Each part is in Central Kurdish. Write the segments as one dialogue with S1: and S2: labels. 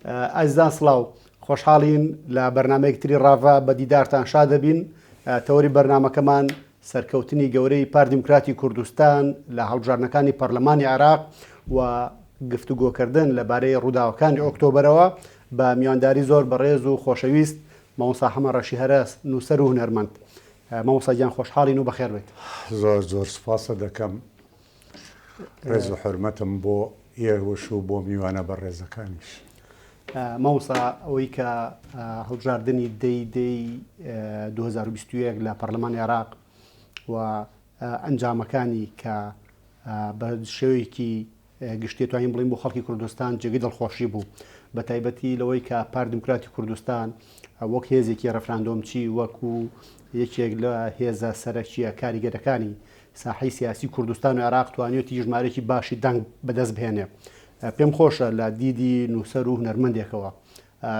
S1: ئازیزان سڵاو، خۆشحاڵین لە بەرنمەیەکتری ڕاڤا بە دیدارتان شا دەبین. تەوەری بەرنمەکەمان سەرکەوتنی گەورەی پارتی دیموکراتی کوردستان لە هەڵبژاردنەکانی پەرلەمانی عێراق و گفتوگۆکردن لەبارەی ڕووداوەکانی ئۆکتۆبەرەوە بە میوانداری زۆر بەڕێز و خۆشەویست مامۆستا حەمەد ڕەشی هەرەس نووسەر و هونەرمەند. مامۆستا گیان خۆشحاڵین و بەخێر بێت.
S2: زۆر زۆر سپاسە دەکەم، ڕێز و حورمەتم بۆ ئێوەش و بۆ میوانە بەڕێزەکانیش.
S1: مامۆستا ئەوەی کە هەڵبژاردننی دەی 2021 لە پەرلەمانی عێراق و ئەنجامەکانی کە بە شێوەیەکی گشتی توانین بڵین بۆ خەڵکی کوردستان جێگەی دڵخۆشی بوو، بە تایبەتی لەوەی کە پارتی دیموکراتی کوردستان وەک هێزێکی ڕەفراندۆمچی وەکو یەکێک لە هێزە سەرەکیە کاریگەرەکانی ساحەی سیاسی کوردستان و عێراق توانێتی ژمارەی باشی دەنگ بەدەست بهێنێ. پێم خۆشە لە دیدی نووسەر و هونەرمەندێکەوە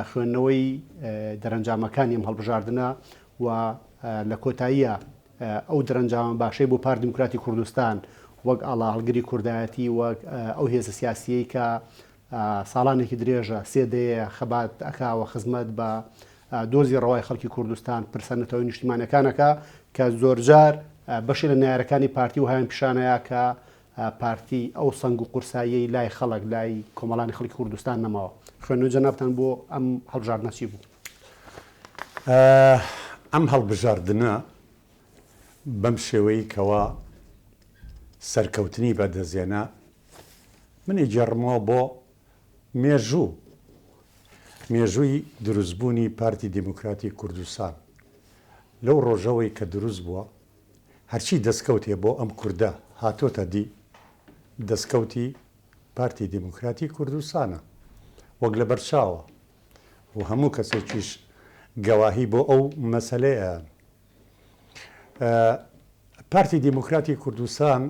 S1: خوێندنەوەی دەرەنجامەکانی ئەم هەڵبژاردنە و لە کۆتاییە ئەو دەرەنجامە باشەی بۆ پارتی دیموکراتی کوردستان وەک ئاڵا هەڵگری کوردایەتی وەک ئەو هێزە سیاسیەی کە ساڵانێکی درێژە سێدەیە خەبات ئەکاوە خزمەت بە دۆزی ڕەوای خەڵکی کوردستان پرسەنەتەوەی نیشتیمانەکانەکە کە زۆرجار بەشی لە نایارەکانی پارتی و هاوێن پیشانەیە کە پارتی ئەو سەنگ و قورسایی لای خەڵک لای کۆمەڵانی خەڵکی کوردستان نەماوە. خوێندنەوەی جەنابتان بۆ ئەم هەڵبژاردنە چی بوو؟
S2: ئەم هەڵبژاردنە بەم شێوەی کەوا سەرکەوتنی بەدەستێنە منی جێڕمەوە بۆ مێژووی دروستبوونی پارتی دیموکراتی کوردستان. لەو ڕۆژەوەی کە دروست بووە هەرچی دەستکەوتێ بۆ ئەم کووردە هاتۆتە دی دەستکەوتی پارتی دیموکراتی کوردستانە وەک لە بەرچاوە و هەموو کەسێکیش گەواهی بۆ ئەو مەسەلەیە. پارتی دیموکراتی کوردستان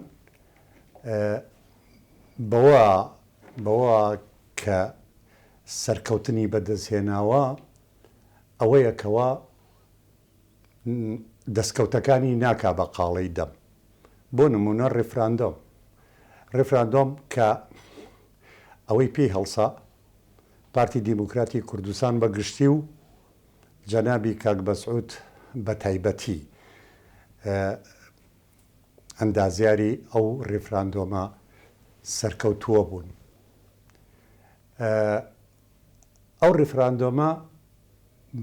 S2: بەوە کە سەرکەوتنی بەدەستهێناوە ئەوەیە کەوا دەستکەوتەکانی ناکا بە قاڵەی دەم. بۆ نمونە ڕێفراندۆم کە ئەوەی پێی هەڵسا پارتی دیموکراتی کوردستان بەگشتی و جەنابی کاک بەسعود بە تایبەتی ئەندازیاری ئەو ڕێفراندۆمە سەرکەوتووە بوون. ئەو ڕێفراندۆمە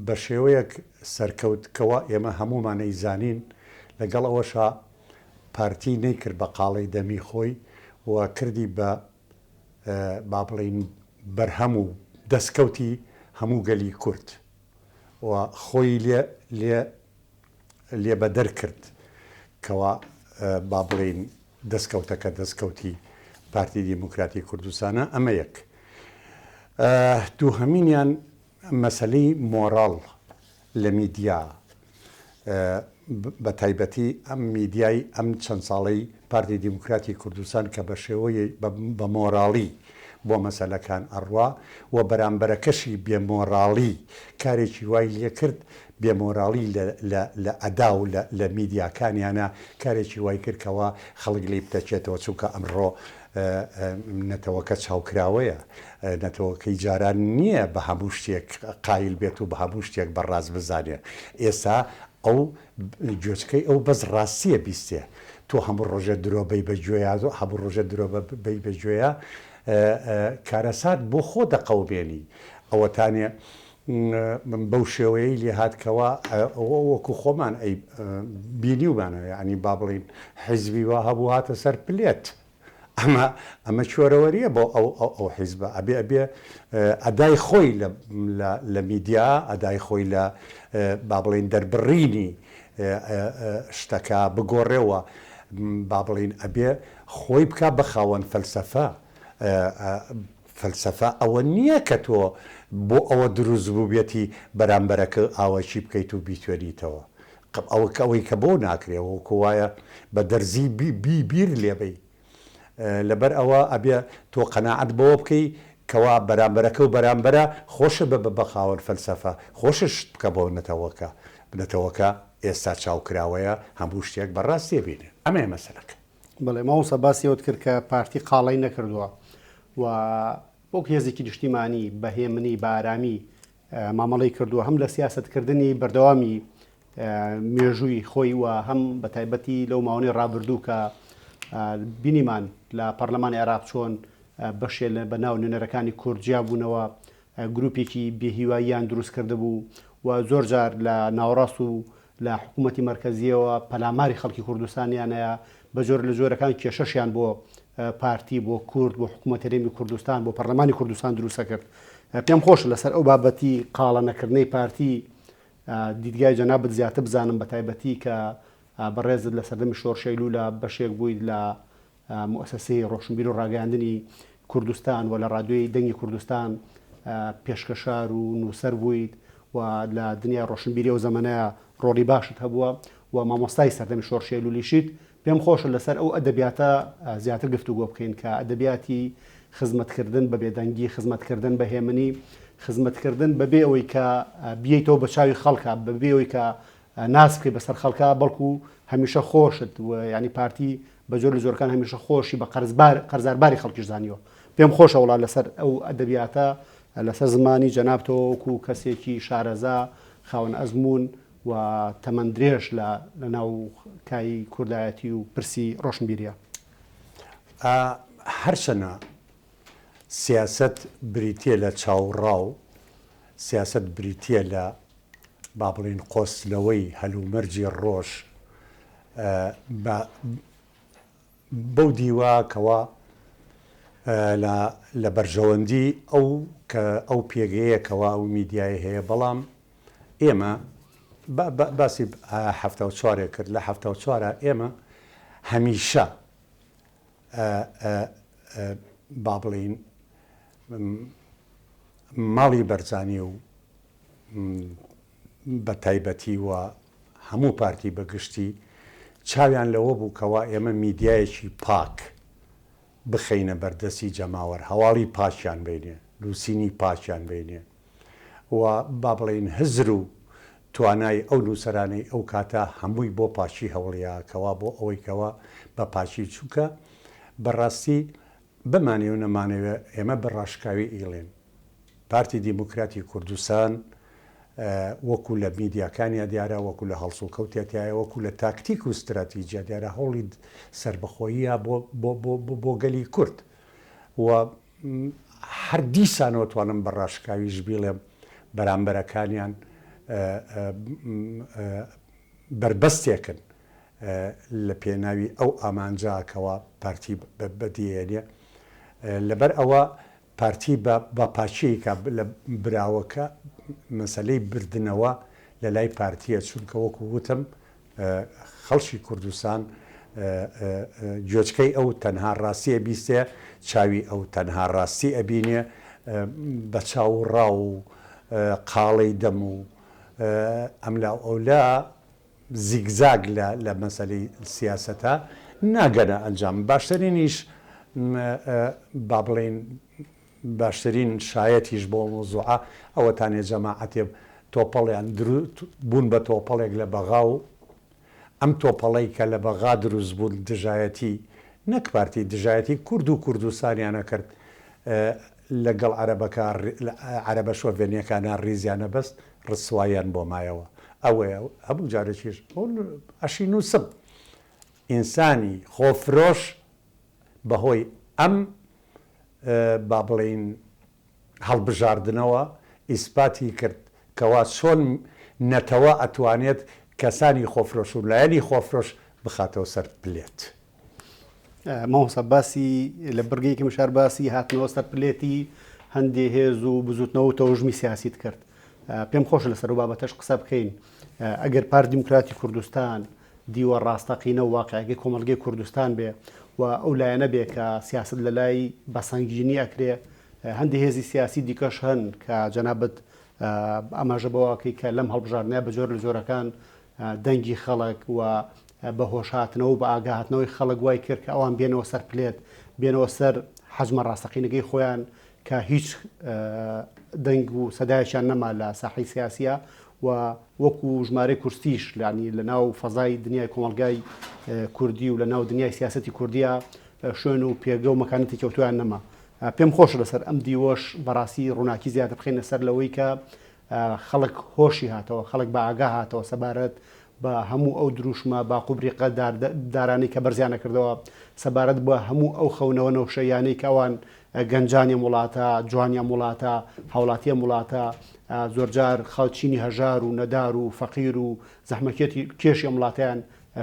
S2: بە شێوەیەک سەرکەوتکەوە ئێمە هەمومانەی زانین، لەگەڵ ئەوەشە پارتی نەیکرد بە قاڵەی دەمی خۆی و کردی بە با بڵین بەرهەم و دەستکەوتی هەموو گەلی کورد و خۆی لێ بەدەر کرد کەوا با بڵین دەستکەوتەکە دەستکەوتی پارتی دیموکراتی کوردستانە. ئەمە یەک. دووهەمینیان مەسەلەی مۆڕاڵ لە میدیا، بە تایبەتی ئەم میدیای ئەم چەند ساڵەی پارتی دیموکراتی کوردستان کە بە شێوەیە بە مۆڕاڵی بۆ مەسەلەکان ئەڕوا و بەرامبەرەکەشی بێمۆڕاڵی کارێکی وای لێ کرد، بێمۆڕاڵی لە ئەدا و لە میدیاکانیانە کارێکی وای کردکەوە خەڵک لی بدەچێتەوە، چونکە ئەمڕۆ نەتەوەکە چاوکراوەیە، نەتەوەکەی جاران نییە بە هەموو شتێک قایل بێت و بە هەموو شتێک بەڕاست بزانێ. ئێستا ئەو گوێچکەی ئەو بەس ڕاستیە بیستێ، تۆ هەموو ڕۆژە درۆبەی بەگوێیە هەموو ڕۆژە درۆبەی بەگوێیە کارەسات بۆ خۆ دەقەوبێنی. ئەوەتانێ بەو شێوەیەی لێ هاتکەوە وەکو خۆمان ئەی بینیومانەوە، ینی با بڵین حیزبی وا هەبوو هاتە سەر پلێت. ئەمە چۆرەوەریە بۆ ئەو حیزبە ئەبێ ئەدای خۆی لە میدیا، ئەدای خۆی لە با بڵین دەربڕینی شتەکە بگۆڕێەوە، با بڵین ئەبێ خۆی بکە بە خاوەن فەلسەفە. فەلسەفە ئەوە نییە کە تۆ بۆ ئەوە دروست بوو بێتی بەرامبەرەکە ئاوەچی بکەیت و بیتوێنیتەوە. ئەوەی کە بۆ ناکرێەوە وەکو وایە بە دەرزی بیر لێبەی. لەبەر ئەوە ئەبێ تۆ قەناعەت بەوە بکەی کەوا بەرامبەرەکە و بەرامبەرە خۆشە بە خاوەن فەلسەفە، خۆشش بکە بۆ نەتەوەکە ئێستا چاوکراوەیە هەموو شتێک بەڕاستی بینێ. ئەمە مەسەلەکە.
S1: بەڵێ ماوەسە باسیەوەت کرد کە پارتی قاڵەی نەکردووە و وەک هێزێکی نیشتیمانی بەهێمنی بە ئارامی مامەڵەی کردووە هەم لە سیاستکردنی بەردەوامی مێژووی خۆی و هەم بە تایبەتی لەو ماوەی ڕابردوو کە بینیمان لە پەرلەمانی عێراق چۆن بەشێ لە بەناو نوێنەرەکانی کورد بوونەوە گروپێکی بێهیواییان دروست کرده بوو و زۆر جار لە ناوەڕاست و لە حکوومەتی مرکزیەوە پەلاماری خەڵکی کوردستانیانەیە بە جۆر لە جۆرەکان کێشەشیان بۆ پارتی بۆ کورد بۆ حکوومەت هەرێمی کوردستان بۆ پەرلەمانی کوردستان دروستە کرد. پێم خۆش لەسەر ئەو بابەتی قاڵە نەکردنەی پارتی دیدگای جەنابەت زیاتر بزانم بە تایبەتی کە بەڕێزت لە سەردەمی شۆڕشەیلوو لە بەشێک بوویت لە مؤسسەی ڕۆشنبیر و ڕاگەاندنی کوردستان و لە ڕادیۆی دەنگی کوردستان پێشکەشار و نووسەر بوویت و لە دنیای ڕۆشنبیری ئەو زەمانەیە ڕۆڵی باشت هەبووە و مامۆستای سەردەمی شۆڕشەیلوولیشیت. پێم خۆشە لەسەر ئەو ئەدەبیاتە زیاتر گفتوگۆ بکەین کە ئەدەبیاتی خزمەتکردن بە بێدەنگی خزمەتکردن بە هێمنی خزمەتکردن بەبێ ئەوەی کە بیەیتەوە بە چاوی خەڵکە بەبێ ئەوەی کە ناسکەی بەسەر خەڵکە بەڵکو هەمیشە خۆشت و ینی پارتی بە جۆر لە جۆرەکان هەمیشە خۆشی بە قەرزارباری خەڵکیش زانیوە. پێم خۆشە وڵات لەسەر ئەو ئەدەبیاتە لەسەر زمانی جەنابتەوەکو کەسێکی شارەزا خاوەن ئەزمون و تەمەند درێژ لە ناو کای کوردایەتی و پرسی ڕۆشنبیریە.
S2: هەرچەنە سیاست بریتە لە چاوەڕاو سیاست بریتە لە با بڵین قۆسلەوەی هەلومەرجی ڕۆژ بەو دیوەکەوە لە بەرژەوەندی ئەو پێگەیەکەوە ئەو میدیای هەیە. بەڵام ئێمە باسی هەفتە و چوارێک کرد لە هەفتە و چوارە ئێمە هەمیشە با بڵین ماڵی بەرزانی و بە تایبەتی و هەموو پارتی بەگشتی چاویان لەوە بوو کەوا ئێمە میدیایەکی پاک بخەینە بەردەستی جەماوەر هەواڵی پاشیان بینێ نووسینی پاشیان بینێ و با بڵین هزر و توانای ئەو نووسەرانەی ئەو کاتە هەمووی بۆ پاشی هەوڵیاکەوە بۆ ئەوەی کەوە بە پاشی چووکە بەڕاستی بمانێ و نەمانەوە ئێمە بەڕاشکاوی ئیڵێن پارتی دیموکراتی کوردستان وەکو لە میدیاکانیا دیارە وەکو لە هەڵسوکەوتێتایە وەکو لە تاکتیک و استراتیجیا دیارە هەوڵی سربەخۆییە بۆ گەلی کورد و هەر دیسانەوە توانم بەڕاشکاویش بیڵێم بەرامبەرەکانیان بربەستێکن لە پێناوی ئەو ئامانجاکەوە پارتی بەدیێنێ لەبەر ئەوە پارتی بە پاچیکە لە براوەکە مەسلەی بردنەوە لە لای پارتیە چونکە وەکو وتم خەڵکی کوردستان گوێچکەی ئەو تەنها ڕاستیە بیستێ چاوی ئەو تەنها ڕاستی ئەبینێ بە چاوەڕا و قاڵەی دەم و ئەملاو ئەولا زیگزاگ لە مەسەلەی سیاسەتە ناگەنە ئەنجام باشترینیش با بڵێن باشترین شایەتیش بۆ مۆزوعە ئەوەتانێ جەماعەتێ تۆپەڵیان بوون بە تۆپەڵێک لە بەغا و ئەم تۆپەڵەی کە لە بەغا دروست بوون دژایەتی نەک پارتی دژایەتی کورد و کوردستانیانە کرد لەگەڵ عەرەبە شۆڤێنیەکانە ڕیزیانە بەست ڕسوایان بۆ مایەوە ئەوەیە هەموو جارێکیش ئەشی نووسم ئینسانی خۆفرۆش بەهۆی ئەم با بڵین هەڵبژاردنەوە ئیسپاتی کرد کەوا چۆن نەتەوە ئەتوانێت کەسانی خۆفرۆش و لایەنی خۆفرۆش بخاتەوە سەر پلێت.
S1: مامۆستا باسی لە بڕگەیەکی مشار باسی هاتنەوە سەر پلێتی هەندێ هێز و بزوتنەوە و تەوژمی سیاسیت کرد. پێم خۆشە لەسەر و بابەتەش قسە بکەین. ئەگەر پارتی دیموکراتی کوردستان دیوە ڕاستەقینە و واقعیەکەی کۆمەڵگەی کوردستان بێ و ئەو لایەنە بێ کە سیاست لە لای بەسەنگینی ئەکرێ هەندێک هێزی سیاسی دیکەش هەن کە جەنابەت ئاماژە بەواکەی کە لەم هەڵبژاردنە بە جۆر لە جۆرەکان دەنگی خەڵک و بە هۆشهاتنەوە و بە ئاگاهاتنەوەی خەڵک وای کرد کە ئەوان بێنەوە سەر پلێت بێنەوە سەر حەجمە ڕاستەقینەکەی خۆیان کە هیچ دەنگ و سەدایشیان نەما لە ساحەی سیاسیە و وەکو ژمارەی کورسیش لانی لە ناو فەزای دنیای کۆمەلگای کوردی و لە ناو دنیای سیاسەتی کوردیە شوێن و پێگە و مەکانەتی کەوتویان نەما. پێم خۆش لەسەر ئەم دیوەش بەڕاستی ڕووناکی زیاتر بخینە سەر لەوەی کە خەڵک هۆشی هاتەوە، خەڵک بە ئاگا هاتەوە سەبارەت بە هەموو ئەو دروشمە با قوبریقە دارانی کە بەرزیانە کردەوە، سەبارەت بە هەموو ئەو خەونەوە نەوشەیانەی کەوان گەنجانی وڵاتە، جوانیان وڵاتە، هاوڵاتیە وڵاتە، زۆرجار خەڵچینی هەژار و نەدار و فەقیر و زەحمەکێتی کێشی وڵاتیان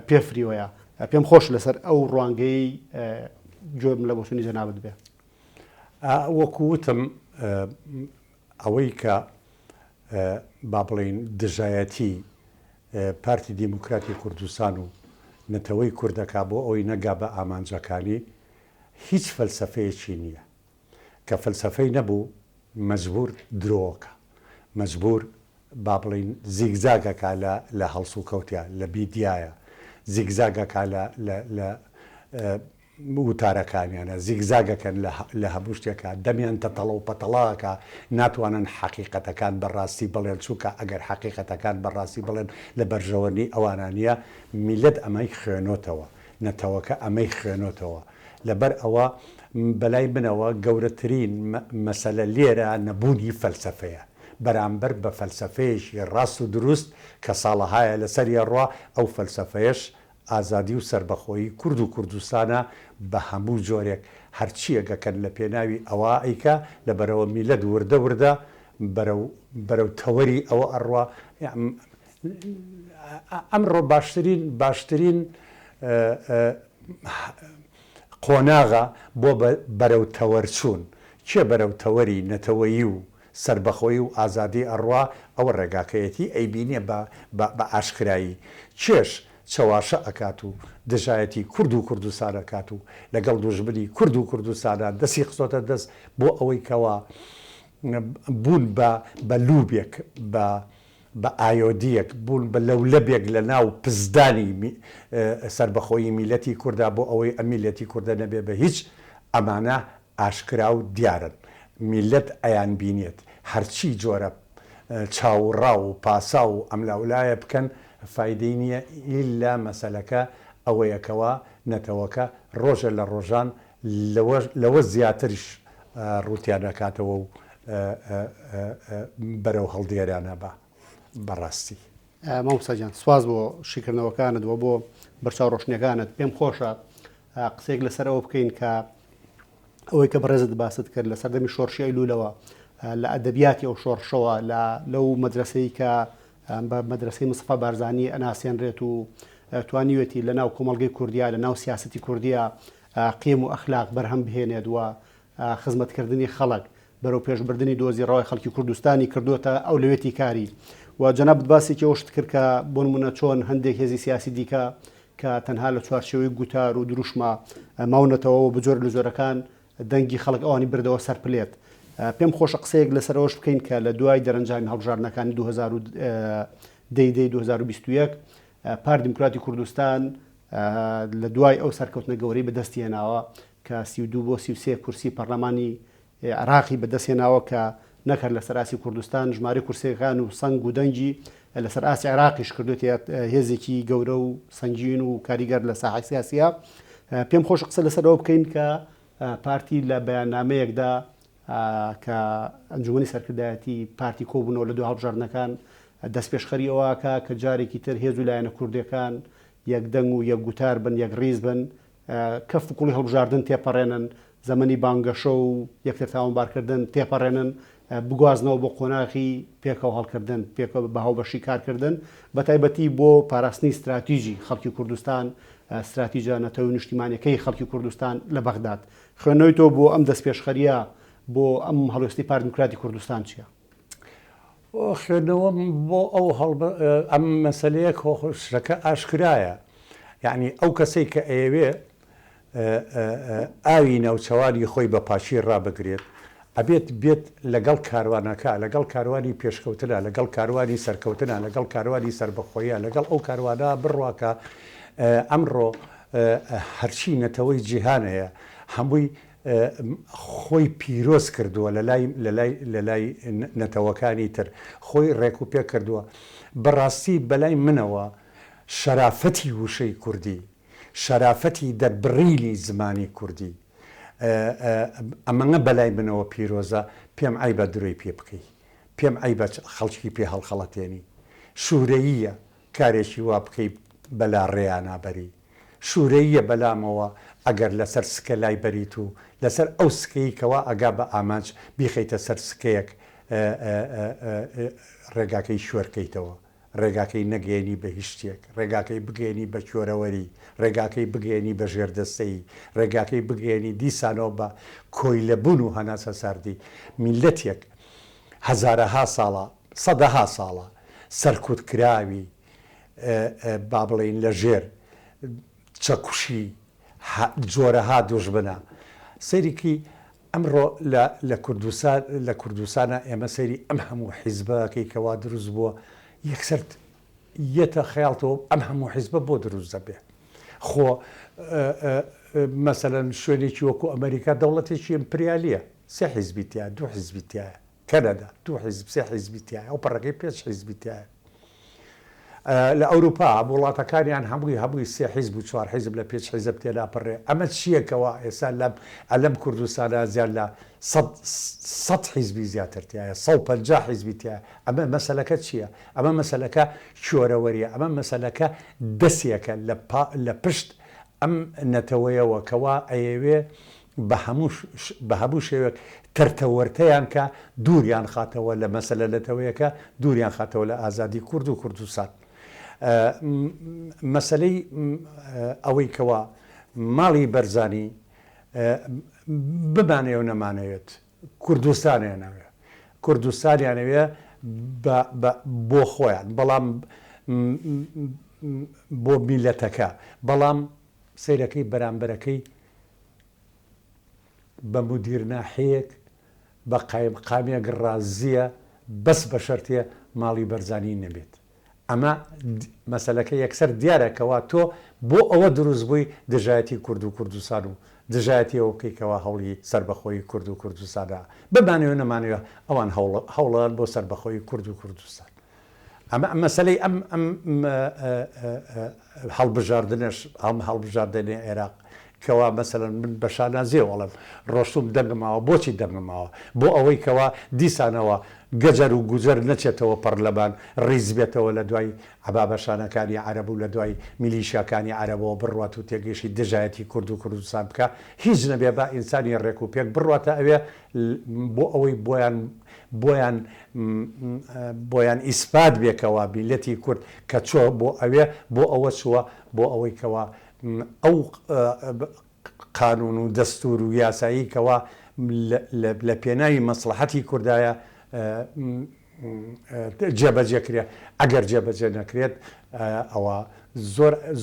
S1: پێفریوەیە. پێم خۆش لەسەر ئەو ڕوانگەی گوێم لە بۆچوونی جەنابەت بێ.
S2: وەکووتم ئەوەی کە با بڵێن دژایەتی پارتی دیموکراتی کوردستان و نەتەوەی کوردەکە بۆ ئەوەی نەگا بە ئامانجەکانی هیچ فەلسەفەیەکی نییە کە فەلسەفەی نەبوو مەجبور درۆکە، مەجبور با بڵین زیگزاگەکە لە هەڵس و کەوتیا لە بیدایە، زیگزاگەکە لە وتارەکانیانە، زیگزاگەکەن لە هەموو شتێکە، دەمیان تەتەڵە و پەتەڵاکە، ناتوانن حەقیقەتەکان بەڕاستی بڵێن، چووکە ئەگەر حەقیقەتەکان بەڕاستی بڵێن لە بەرژەوەنی ئەوانانیە میلەت ئەمەی خوێنۆتەوە، نەتەوەکە ئەمەی خوێنۆتەوە. لەبەر ئەوە بەلای منەوە گەورەترین مەسەلە لێرە نەبوونی فەلسەفەیە، بەرامبەر بە فەلسەفەیەشی ڕاست و دروست کە ساڵەهایە لەسەری ڕوا، ئەو فەلسەفەیەش ئازادی و سربەخۆیی کورد و کوردستانە بە هەموو جۆرێک هەرچیەگەکەن لە پێناوی ئەوە ئەیکە لە بەرەوە میلەت وردە وردە بەرەو تەوەری ئەوە ئەڕوا. ئەمڕۆ باشترین قۆناغا بۆ بەرەو تەوەرچوون چێ بەرەو تەوەری نەتەوەیی و سربەخۆیی و ئازادی ئەڕوا، ئەوە ڕێگاکەیەتی ئەیبینێ بە ئاشکرایی چێش چەواشە ئەکات و دژایەتی کورد و کوردستان ئەکات و لەگەڵ دوژمنی کورد و کوردستانە دەستی قسۆتە دەست بۆ ئەوەی کەوا بوون بە لوبێک بە ئایۆدیەک، بوون بە لەولەبێک لە ناو پزدانی سربەخۆیی میلەتی کووردا بۆ ئەوەی ئەم میلەتی کووردە نەبێ بە هیچ ئەمانە ئاشکرا و دیارن. میلەت ئەیان بینێت هەرچی جۆرە چاوەڕا و پاسا و ئەملاولایە بکەن فایدەی نییە ئیلا مەسەلەکە ئەوەیەکەوە نەتەوەکە ڕۆژە لە ڕۆژان لەوە زیاتریش ڕوتیانەکاتەوە و بەرەو هەڵدێرانە بەڕاستی.
S1: مامۆستاجان سواز بۆ شیکردنەوەکانت وە بۆ بەرچاو ڕۆشنیەکانت. پێم خۆشە قسێک لەسەر ئەوە بکەین کە ئەوەی کە بەڕێزت باست کرد لە سەردەمی شۆڕشیای لولەوە لە ئەدەبیاتی ئەو شۆڕشەوە لەو مەدرسەی کە بە مەدرسەی مستەفا بارزانی ئەناسیێنرێت و توانیوێتی لە ناو کۆمەڵگەی کوردیا لە ناو سیاسەتی کوردیا قیم و ئەخلاق بەرهەم بهێنێت و خزمەتکردنی خەڵک بەرەو پێشبردننی دۆزی ڕەوای خەڵکی کوردستانی کردوتە ئەو لەوێتی کاری. و جەنابەت باسێکی ئەوشت کرد کە بۆ نمونە چۆن هەندێک هێزی سیاسی دیکە کە تەنها لە چوارچێوەی گوتار و دروشمە ماونەتەوە و بجۆر لە زۆرەکان دەنگی خەڵک ئەوانی بردەوە سەر پلێت. پێم خۆشە قسەیەک لەسەرەوەش بکەین کە لە دوای دەرەنجامی هەڵبژاردنەکانی 2021 پارتی دیموکراتی کوردستان لە دوای ئەو سەرکەوتنە گەورەی بەدەستهێناوە کە 32 بۆ 33 کورسی پەرلەمانی عراقی بەدەستهێناوە کە نەکرد لە سەراسی کوردستان ژمارە کورسەکان و سنگ و دەنگی لە سەراسی عراقیش کردوێت هێزێکی گەورە و سنگین و کاریگەر لە ساحەی سیاسیە. پێم خۆش قسە لەسەرەوە بکەین کە پارتی لە بەیاننامەیەکدا کە ئەنجومەنی سەرکردایەتی پارتی کۆبوونەوە لە دوو هەڵبژاردنەکان دەست پێشخەریەوە کە جارێکی تر هێز و لایەنە کوردەکان یەک دەنگ و یەک گوتار بن، یەک ڕیز بن، کەف و کوڵی هەڵبژاردن تێپەڕێنن، زەمەنی بانگەشە و یەکتر تاوانبارکردن تێپەڕێنن، بگوازنەوە بۆ قۆناغی پێکەوە هەڵکردن، پێکەوە بە هاوبەشی کارکردن، بە تایبەتی بۆ پاراستنی استراتیژی خەڵکی کوردستان، استراتیژە نەتەوەی نیشتیمانیەکەی خەڵکی کوردستان لە بەغداد. خوێندنەوەی تۆ بۆ ئەم دەست پێشخەریە بۆ ئەم هەڵوێستی پارتی دیموکراتی کوردستان چییە؟
S2: خوێندنەوە بۆ ئەم مەسەلەیە خۆشەکە ئاشکرایە، یعنی ئەو کەسەی کە ئەیەوێ ئاوی ناوچەوانی خۆی بە پاشی ڕابگرێت ئەبێت بێت لەگەڵ کاروانەکە، لەگەڵ کاروانی پێشکەوتنە، لەگەڵ کاروانی سەرکەوتنە، لەگەڵ کاروانی سربەخۆیە، لەگەڵ ئەو کاروانە بڕواکە. ئەمڕۆ هەرچی نەتەوەی جیهانەیە هەمووی خۆی پیرۆز کردووە لە لای نەتەوەکانی تر، خۆی ڕێک و پێ کردووە. بەڕاستی بەلای منەوە شەرافەتی وشەی کوردی، شەرافەتی دەربڕینی زمانی کوردی، ئەمەنە بەلای منەوە پیرۆزە پێم ئای بە درۆی پێ بکەی پێم ئای بە خەڵکی پێ هەڵخەڵەتێنی شوورەییە کارێکی وا بکەی بەلا ڕێیانابەری شوورەیە بەلامەوە ئەگەر لەسەر سکە لای بەریت و لەسەر ئەو سکەی کەوا ئەگا بە ئامانج بیخەیتە سەر سکەیەک ڕێگاکەی شوێرکەیتەوە ڕێگاکەی نەگەێنی بە هیچ شتێک ڕێگاکەی بگەێنی بە کۆرەوەری ڕێگاکەی بگەێنی بە ژێردەستەی ڕێگاکەی بگەێنی دیسانەوە بە کۆی لەبوون و هەناسە ساردی میلەتێک هەزارەها ساڵە سەدەها ساڵە سەرکوتکراوی با بڵێن لە ژێر چەکوشی جۆرەها دوژبنە سەیرێکی ئەمڕۆ لە کوردستانە ئێمە سەیری ئەم هەموو حیزبەکەی کەوا دروست بووە یەکسەر یەتە خەیاڵتەوە ئەم هەموو حیزبە بۆ دروست دەبێ خۆ مەسەلەن شوێنێکی وەکو ئەمریکا دەوڵەتێکی ئیمپریالیە سێ حیزبیتیە دوو حیزبیتیایە کەنەدا دوو حیزب سێ حیزبیتیایە ئەو پەڕەکەی پێش حیزبیتیایە لە ئەوروپا وڵاتەکانیان هەمووی سێ حیزب و چوار حیزب لە پێش حیزب تێدا پڕێ ئەمە چیەکەوە ئێستا لەم کوردستانە زیاد لە 100 حیزبی زیاترتیایە 150 حیزبیتیایە ئەمە مەسەلەکە چییە؟ ئەمە مەسەلەکە شۆرەوەریە ئەمە مەسەلەکە دەسیەکە لە پشت ئەم نەتەوەیەوە کەوا ئەیەوێ بە هەموو شێوێک تەرتەوەرتەیان کە دووریان خاتەوە لە مەسەلە نەتەوەیەکە دووریان خاتەوە لە ئازادی کورد و کوردستان مەسلەی ئەوەی کەوا ماڵی بەرزانی بمانێ و نەمانەوێت کوردستانیانەوێ کوردستانیانەوێ بۆ خۆیان بەڵام بۆ میلەتەکە بەڵام سیرەکەی بەرامبەرەکەی بە مدیرناحەیەک بە قامێک ڕازیە بەس بە شەرتێ ماڵی بەرزانی نەبێت ئەمە مەسەلەکە یەکسەر دیارەکەوا تۆ بۆ ئەوە دروست بووی دژایەتی کورد و کوردستان و دژایەتی ئەوە بکەیتەوە هەوڵی سربەخۆی کورد و کوردستاندا بمانەوە نەمانەوە ئەوان هەوڵان بۆ سربەخۆی کورد و کوردستان ئەمە مەسلەی ئەم هەڵبژاردنش ئەم هەڵبژاردنی عێراق کەوا مەسەلەن من بە شانازیێ وەڵم ڕۆشتوم دەنگماوە بۆچی دەنگماوە بۆ ئەوەی کەوا دیسانەوە گەجەر و گوجەر نەچێتەوە پەرلەمان ڕیز بێتەوە لە دوای عەبا بەشانەکانی عەرەب و لە دوای میلیشیاکانی عەرەبەوە بڕوات و تێگەیشتی دژایەتی کورد و کوردستان بکە هیچ نەبێ بە ئینسانی ڕێک و پێک بڕواتە ئەوێ بۆ ئەوەی بۆیان ئیسپات بێکەوە میلەتی کورد کە چۆ بۆ ئەوێ بۆ ئەوە چووە بۆ ئەوەی کەوا ئەو قانون و دەستور و یاسایی کەوا لە پێناوی مەسلحەتی کوردایە جێبەجێکرێ ئەگەر جێبەجێ نەکرێت ئەوە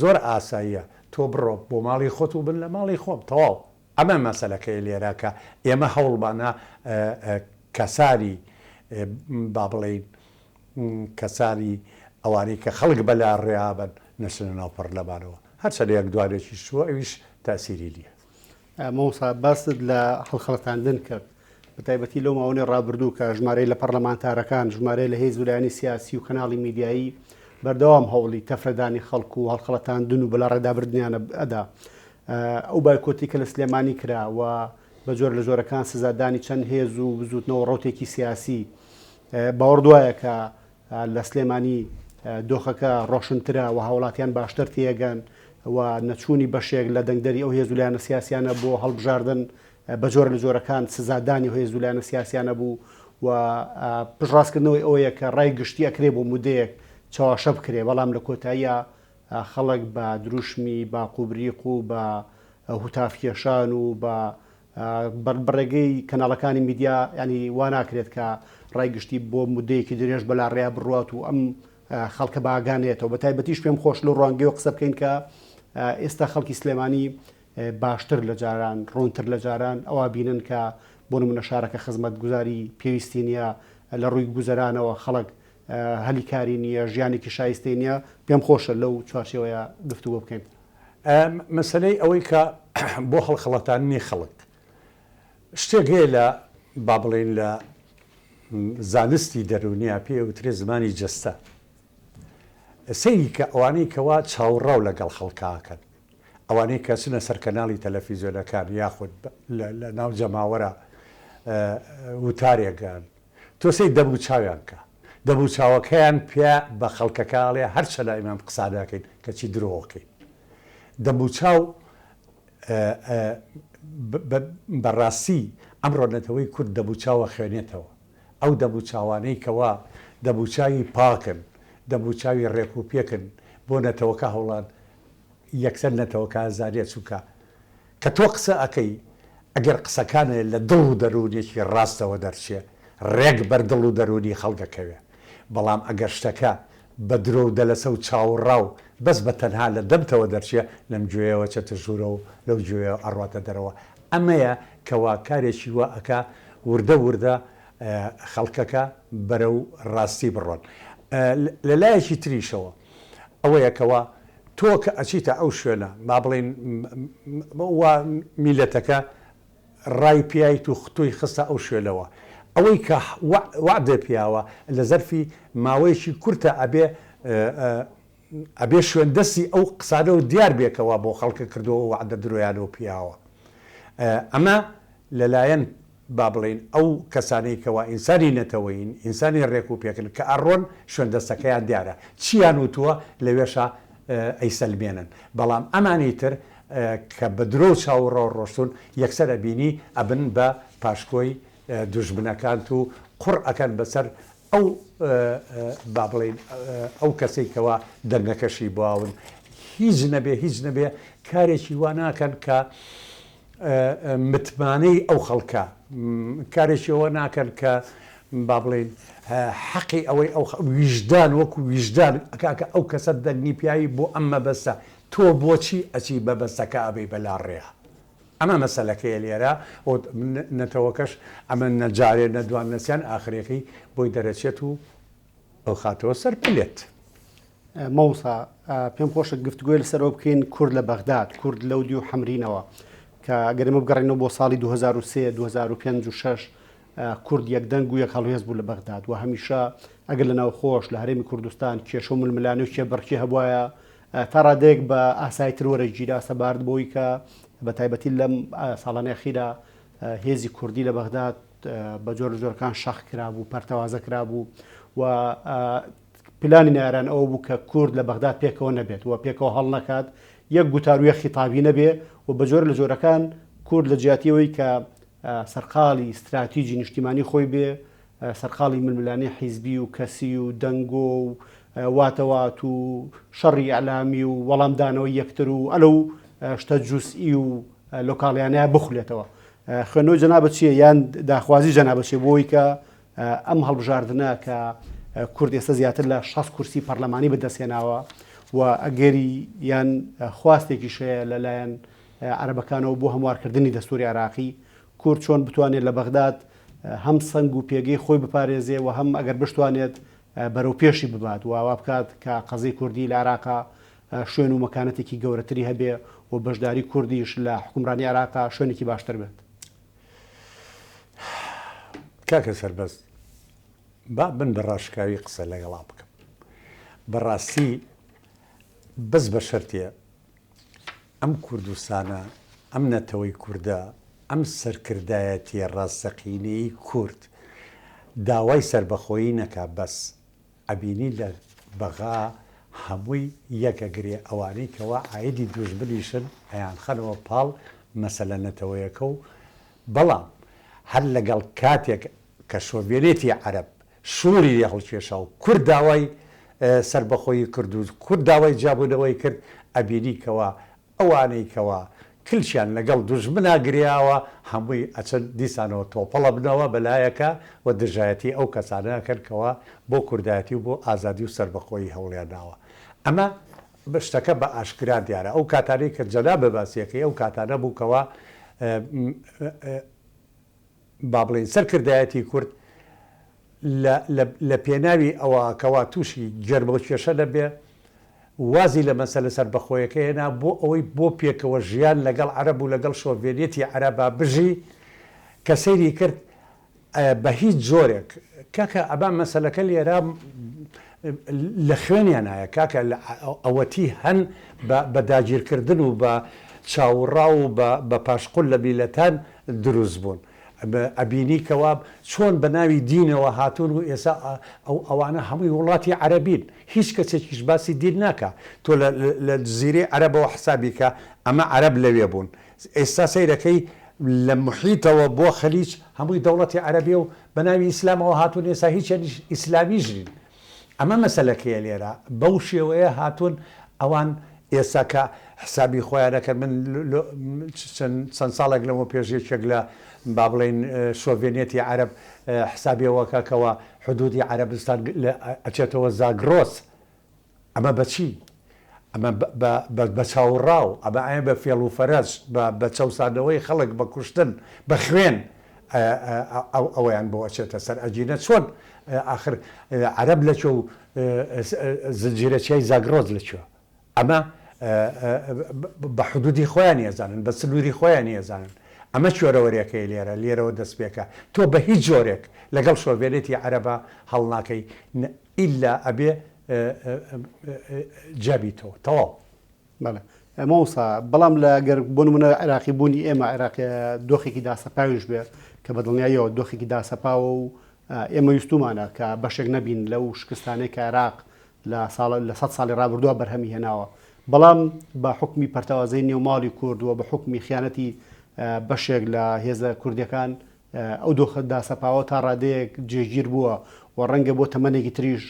S2: زۆر ئاساییە تۆ بڕۆ بۆ ماڵی خۆت و بن لە ماڵی خۆم تەواو ئەمە مەسەلەکەی لێرەکە ئێمە هەوڵمانە کەسانی با بڵێین کەسانی ئەوانەی کە خەڵک بەلا ڕێابن نەچنە ناو پەرلەمانەوە هەرچەندە یەک دوانێکی شووە ئەویش تاسیری لیە
S1: مەوسا باست لە هەڵخەڵەتاندن کرد بەتایبەتی لەو ماوەی ڕابردوو کە ژمارەی لە پەرلەمانتارەکان ژمارەی لە هێز وولایانی سیاسی و کەناڵی میدیایی بەردەوام هەوڵی تەفرەدانی خەڵکو و هەڵخەڵەتاندن و بەلا ڕێدابردنیانە ئەدا ئەو بایکۆتی کە لە سلێمانی کرا و بە جۆر لە جۆرەکان سزادانی چەند هێز و بزوتنەوە ڕۆتێکی سیاسی باوەڕدوایە کە لە سلێمانی دۆخەکە ڕۆشنترە و هاوڵاتیان باشتر تێگەن و نەچوونی بەشێک لە دەنگدەری ئەو هێز وولایانە سیاسیانە بۆ هەڵبژاردن بە جۆر لە جۆرەکان سزادانی و هێز وولایانە سیاسیانە بوو و پشڕاستکردنەوەی ئەوەیە کە ڕای گشتی ئەکرێ بۆ مودەیەک چاواشە بکرێ بەڵام لە کۆتاییە خەڵک بە دروشمی با قوبریق و بە هوتافکێشان و بە بەڕێگەی کەناڵەکانی میدیا ینی وا ناکرێت کە ڕای گشتی بۆ مودەیەکی درێژ بەلا ڕێیا بڕات و ئەم خەڵکە باگانێتەوە بە تایبەتیش پێم خۆش لە ڕوانگەیەوە قسە بکەین کە ئێستا خەڵکی سلێمانی باشتر لە جاران ڕوونتر لە جاران ئەوە بینن کە بۆ نمونە شارەکە خزمەت گوزاری پێویستی نییە لە ڕووی گوزەرانەوە خەڵک هەلی کاری نییە ژیانێکی شایستی نییە پێم خۆشە لەو چوارچێوەیە گفتوگۆ بکەین
S2: مەسەلەی ئەوەی کە بۆ هەڵخەڵەتانی خەڵک شتێک هەیە لە با بڵێن لە زانستی دەرونیە پێ وترێ زمانی جەستە سەیری کە ئەوانەی کەوا چاوەڕاو لەگەڵ خەڵکاکەن ئەوانەی کە چنە سەر کەناڵی تەلەڤیزیۆنەکان یاخود لە ناو جەماوەرە وتارێکگان تۆسی دەبوو چاویان کە دەبوو چاوەکەیان پێ بە خەڵکەکەڵێ هەر چەلا ئیمان قسا داکەین کەچی درۆکەین دەبوو چاو بەڕاستی ئەم ڕۆنەتەوەی کورد دەبوو چاوە خوێنێتەوە ئەو دەبوو چاوانەی کەوا دەبوو چاوی پاکن دەبوو چاوی ڕێکوپێکن بۆ نەتەوەکە هەوڵان یەکسەر نەتەوەکە ئازاریە چووکە کە تۆ قسە ئەەکەی ئەگەر قسەکانە لە دڵ و دەرونێکی ڕاستەوە دەرچێ ڕێک بەر دڵ و دەرونی خەڵکەکەوێ بەڵام ئەگەر شتەکە بە درۆ و دەلەسە و چاوەڕاو بەس بە تەنها لە دەمتەوە دەرچێ لەم گوێەوە چەتە ژوورە و لەو گوێ ئەڕاتە دەرەوە ئەمەیە کەوا کارێکی وە ئەکا وردە وردە خەڵکەکە بەرەو ڕاستی بڕۆن لە لایەکی تریشەوە ئەوەیەکەوە تۆ کە ئەچیتە ئەو شوێنە با بڵێن میلەتەکە ڕای پیایت و ختۆی خستە ئەو شوێنەوە ئەوەی کە وعدە پیاوە لە زەرفی ماوەیەکی کورتە ئەبێ شوێن دەستی ئەو قسانە و دیار بێکەوە بۆ خەڵکە کردەوە وعدە درۆیانەوە پیاوە ئەمە لەلایەن با بڵێن ئەو کەسانەی کەوا ئینسانی نەتەوەین ئینسانی ڕێک و پێکن کە ئەڕۆن شوێن دەستەکەیان دیارە چیان وتووە لەوێشە ئەیسەلمێنن بەڵام ئەمانی تر کە بە درۆ چاوەڕۆ ڕۆشتون یەکسەر ئەبینی ئەبن بە پاشکۆی دوژمنەکان و قوڕ ئەکەن بەسەر ئەو با بڵێن ئەو کەسێکەوە دەنگەکەشی بواون هیچ نەبێ کارێکی وا ناکەن کە متمانەی ئەو خەڵکە کارێکیەوە ناکەن کە با بڵێن حەقی ئەوەی ئەو ویژدان وەکو ویژدان ئەکاکە ئەو کەسە دەنگی پیاوی بۆ ئەمە بەستە تۆ بۆچی ئەچی بە بەستەکە ئەبێ بەلا ڕێە ئەمە مەسەلەکەیە لێرە نەتەوەکەش ئەمە نەجارێ نەدوان نەسیان ئاخرەکەی بۆی دەرەچێت و ئەو خاتەوە سەر پلێت
S1: مەوسا پێم خۆشە گفتگوۆی لەسەرەوە بکەین کورد لە بەغداد کورد لەو دی و حەمرینەوە کە ئەگەرمە بگەڕێنەوە بۆ ساڵی 2023 2056 کورد یەکدەنگ و یەک هەڵوێز بوو لە بەغداد و هەمیشە ئەگەر لە ناو خۆش لە هەرێمی کوردستان کێشە و ململانە و کێبڕکی هەبوایە تا ڕادێک بە ئاسایتر وەرەگیرا سەبارد بۆی کە بە تایبەتی لەم ساڵانەی خیرا هێزی کوردی لە بەغداد بە جۆر جۆرەکان شەخ کرابوو پەرتەوازە کرابوو و پلانی ناران ئەوە بوو کە کورد لە بەغداد پێکەوە نەبێت و پێکەوە هەڵ نەکات یەک گوتارویە خیتابی نەبێ و بە جۆر لە جۆرەکان کورد لە جیاتیەوەی کە سەرقاڵی استراتیژی نیشتیمانی خۆی بێ سەرقاڵی ململانی حیزبی و کەسی و دەنگۆ و واتەوات و شەڕی ئەعلامی و وەڵامدانەوەی یەکتر و ئەلەو شتە جووسئی و لۆکاڵیانەیە بخولێتەوە خوێنەوەی جەنابەت چییە یان داخوازی جەنابەت چیە بۆی کە ئەم هەڵبژاردنە کە کورد ئێستا زیاتر لە 6 کورسی پەرلەمانی بەدەستهێناوە و ئەگەری یان خواستێکی شەیە لەلایەن عەرەبەکانەوە بۆ هەموارکردنی دەستوری عێراقی کورد چۆن بتوانێت لە بەغداد هەم سەنگ و پێگەی خۆی بپارێزێ و هەم ئەگەر بشتوانێت بەرەو پێشی ببات و ئاوا بکات کە قەزەی کوردی لە عێراقا شوێن و مەکانەتێکی گەورەتری هەبێ و بەشداری کوردیش لە حکومڕانی عێراقا شوێنێکی باشتر بێت
S2: کاکە سەربەست با بن بە ڕاشکاوی قسە لەگەڵا بکەم بەڕاستی بەس بە شەرتیە ئەم کوردستانە ئەم نەتەوەی کووردە ئەم سەرکردایەتی ڕاستەقینەی کورد داوای سربەخۆیی نەکا بەس ئەبینی لە بەغا هەمووی یەکەگرێ ئەوانەی کەوا ئایدی دوژمنیشن ئەیان خەنەوە پاڵ مەسەلە نەتەوەیەکە و بەڵام هەر لەگەڵ کاتێک کە شۆڤێنێتی عەرەب شووری لێ هەڵکێشا و کورد داوای سربەخۆیی کرد و کورد داوای جابوونەوەی کرد ئەبینی کەوا ئەوانەی کەوا کلچیان لەگەڵ دوژمنا گریاوە هەمووی ئەچەند دیسانەوە تۆپەڵە بنەوە بەلایەکە و دژایەتی ئەو کەسانەکەنکەوە بۆ کوردایەتی و بۆ ئازادی و سربەخۆیی هەوڵیانناوە ئەمە شتەکە بە ئاشکرا دیارە ئەو کاتانەی کە جەنا بەباسیەکەی ئەو کاتانە بووکەوە با بڵێن سەرکردایەتی کورد لە پێناوی ئەوە کەوا تووشی گەرمە و کێشە دەبێ وازی لە مەسەلە سەربەخۆیەکە هێنا بۆ ئەوەی بۆ پێکەوە ژیان لەگەڵ عەرەب و لەگەڵ شۆڤێنێتی عەرەبا بژی کە سەیری کرد بە هیچ جۆرێک کاکە ئەبا مەسەلەکە لێرە لە خوێنیان نایە کاکە ئەوەتی هەن بە داگیرکردن و بە چاوەڕا و بە پاشقل لە بیلەتان دروست بوون. ئەبینی کەوا چۆن بە ناوی دینەوە هاتوون و ئێستا ئەوانە هەمووی وڵاتی عەرەبین هیچ کەسێکیش باسی دین ناکە تۆ لە جزیرەی عەرەبەوە حسابی کە ئەمە عەرەب لەوێ بوون ئێستا سەیرەکەی لە محیتەوە بۆ خەلیج هەمووی دەوڵەتی عەرەبیە و بە ناوی ئیسلامەوە هاتوون ئێستا هیچ ئیسلامی ژین ئەمە مەسەلەکەیە لێرە بەو شێوەیە هاتوون ئەوان ئێستا کە حسابی خۆیان دەکەن من چەند ساڵێک لەمە پێشێکێک لە با بڵێن سۆڤێنێتی عەرەب حسابیەوەکەکەوە حدودی عەرەبستان ئەچێتەوە زاگرۆس ئەمە بەچی؟ ئەمە بە چاوەڕاو ئەمە ئایا بە فێڵ و فەرەج بە چەوساندنەوەی خەڵک بە کوشتن بە خوێن ئەویان بۆ ئەچێتە سەر ئەجینە چۆن آخر عەرەب لەکوێ و زنجیرەچیای زاگرۆز لەکوێ ئەمە بە حدودی خۆیان ێزانن بە سنووری خۆیان ێزانن ئەمە چۆرەوەریەکەی لێرەوە دەست پێکە تۆ بە هیچ جۆرێک لەگەڵ شۆڤێنێتی عەرەبە هەڵ ناکەی ئیلا ئەبێ جابیتەوە تەواو
S1: بەڵێ مەوسا بەڵام لەگەر بۆ نمونە عێراقی بوونی ئێمە عێراقی دۆخێکی داسەپاویش بێ کە بە دڵنیاییەوە دۆخێکی داسەپاوە و ئێمە ویستومانە کە بەشێک نەبین لەو شکستانەی کە عێراق لە 100 ساڵی ڕابردووە بەرهەمی هێناوە بەڵام بە حکمی پەرتەوازەی نێوماڵی کوردووە بە حکمی خیانەتی بەشێک لە هێزە کوردیەکان ئەو دۆخە داسەپاوە تا ڕادەیەک جێگیر بووە و ڕەنگە بۆ تەمەنێکی تریش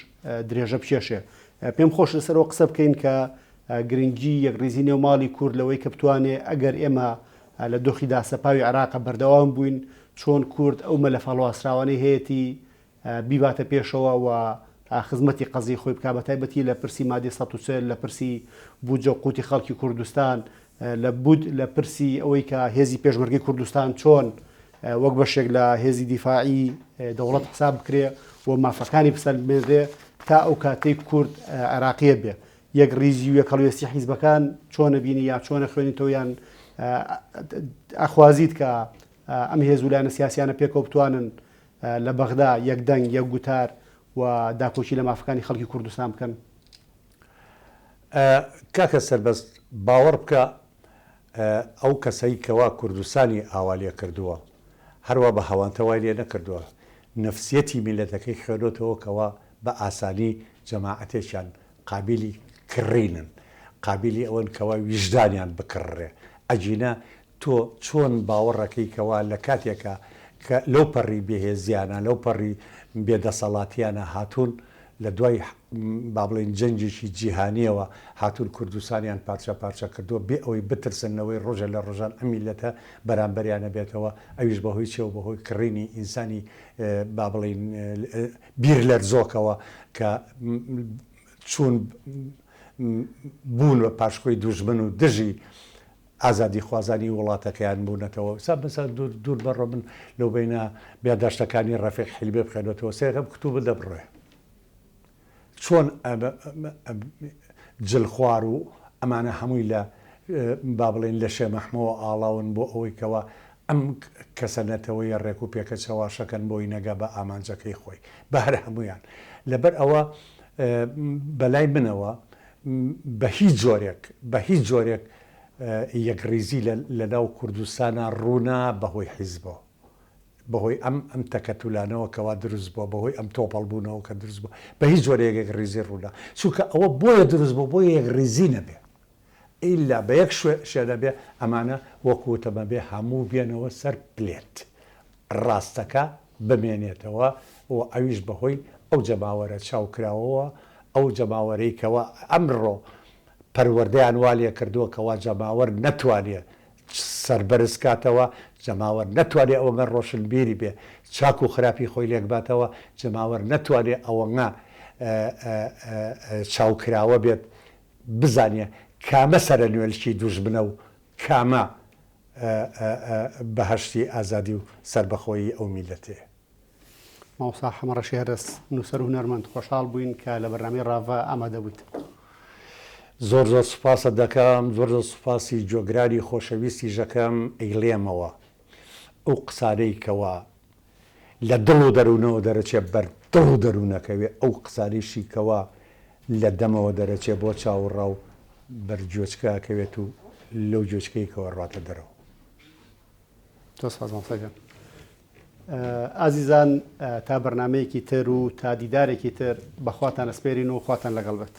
S1: درێژە بچێشێ پێم خۆش لەسەرەوە قسە بکەین کە گرنگی یەکڕێزی نێوماڵی کورد لەوەی کە بتوانێ ئەگەر ئێمە لە دۆخی داسەپاوی عێراق بەردەوام بووین چۆن کورد ئەو مەلە فەڵواسراوانەی هەیەی بیباتە پێشەوە و خزمەتی قەزی خۆی بکا بە تایبەتی لە پرسی مادی 140 لە پرسی بودجە و قوتی خەڵکی کوردستان لە پرسی ئەوەی کە هێزی پێشمەرگی کوردستان چۆن وەک بەشێک لە هێزی دیفاعی دەوڵەت حساب بکرێ و مافەکانی بسەلمێنرێ تا ئەو کاتەی کورد عێراقیە بێ یەک ریزی و یەکەڵوێستی حیزبەکان چۆنە بینی یا چۆنە خوێنیتەوە یان ئەخوازیت کە ئەم هێزولانە سیاسیانە پێکەوە بتوانن لە بەغدا یەک دەنگ یەک گوتار و داکۆچی لە مافەکانی خەڵکی کوردستان بکەن
S2: کاکە سەربەست باوەڕ بکە ئەو کەسەی کەوا کوردستانی ئاوالە کردووە هەروە بە هەوانتەوای لێ نەکردووە نەفسیەتی میلەتەکەی خوێنۆتەوە کەوا بە ئاسانی جەماعەتێکیان قابلی کڕینن قابلی ئەوەن کەوا ویژدانیان بکڕێ ئەجینە تۆ چۆن باوەڕەکەی کەوا لە کاتێکە کە لەو پەڕی بێهێزیانە لەو پەڕی بێدەسەڵاتیانە هاتوون لە دوای با بڵێن جەنجێکی جیهانیەوە هاتوون کوردستانیان پارچە پارچە کردووە بێ ئەوەی بترسنەوەی ڕۆژە لە ڕۆژان ئەم میلەتە بەرامبەریانە بێتەوە ئەویش بەهۆی چێوە بەهۆی کڕینی ئینسانی با بڵێن بیر لەرزۆکەوە کە چوون بوون بە پاشکۆی دوژمن و دژی ئازادی خوازانی وڵاتەکەیان بوونەتەوە سا دوور بەڕۆ من لەو بینە بیاداشتەکانی ڕەفیق حیلبێ بخێنێتەوە سێغەم کتوب دەبڕێ چۆن جلخوار و ئەمانە هەمووی لە با بڵێن لە شێمەحمەوە ئاڵاون بۆ ئەوەی کەوە ئەم کەسەنەتەوەی ڕێک و پێکە چاواشەکەن بۆی نەگە بە ئامانجەکەی خۆی بە هەر هەمویان لەبەر ئەوە بەلای منەوە بە هیچ جۆرێک یەکڕیزی لە ناو کوردستانە ڕوونا بەهۆی حیزبەوە بەهۆی ئەم تەکەتولانەوە کەوا دروست بووە بەهۆی ئەم تۆپەڵبوونەوە کە دروست بوو بە هیچ جۆرێک یەکڕیزی ڕوونا چونکە ئەوە بۆیە دروست بوو بۆ یەکڕیزی نەبێ ئیلا بە یەک شوێنە بێ ئەمانە وەکوتەمە بێ هەموو بێنەوە سەر پلێت ڕاستەکە بمێنێتەوە و ئەویش بەهۆی ئەو جەماوەرە چاوکراوەوە ئەو جەماوەرەی کەوا ئەمڕۆ پەروەردەیان والێ کردووە کەوا جەماوەر نەتوانێت سەربەرز کاتەوە جەماوەر نەتوانێت ئەوەنگە ڕۆشنبیری بێ چاک و خراپی خۆی لێکباتەوە جەماوەر نەتوانێت ئەوەنگە چاوکراوە بێت بزانێ کامە سەرە نوێلکی دوژمنە و کامە بەهەشتی ئازادی و سربەخۆیی ئەو میلەتێ
S1: ماوسا حەمەڕەشی هەرس نووسەر و هونەرمەند خۆشحاڵ بووین کە لە بەرنامەی ڕاڤە ئامادە بوویت
S2: زۆر سوپاسە دەکەم زۆر سوپاسی جۆگرانی خۆشەویستی ژەکەم ئەیڵێمەوە ئەو قسانەی کەوە لە دڵ و دەروونەوە دەرەچێت دڵ و دەروونەکەوێ ئەو قسانیشی کەوا لە دەمەوە دەرەچێ بۆ چاوەڕا و بەرجۆچکەکەوێت و لەو جۆچکەی کەەوە ڕاتە دەرەوە.
S1: ئازیزان تا بەرنمەیەکی تر و تا دیدارێکی تر بەخواتان ئەسپێرین و خواتان لەگەڵ بێت.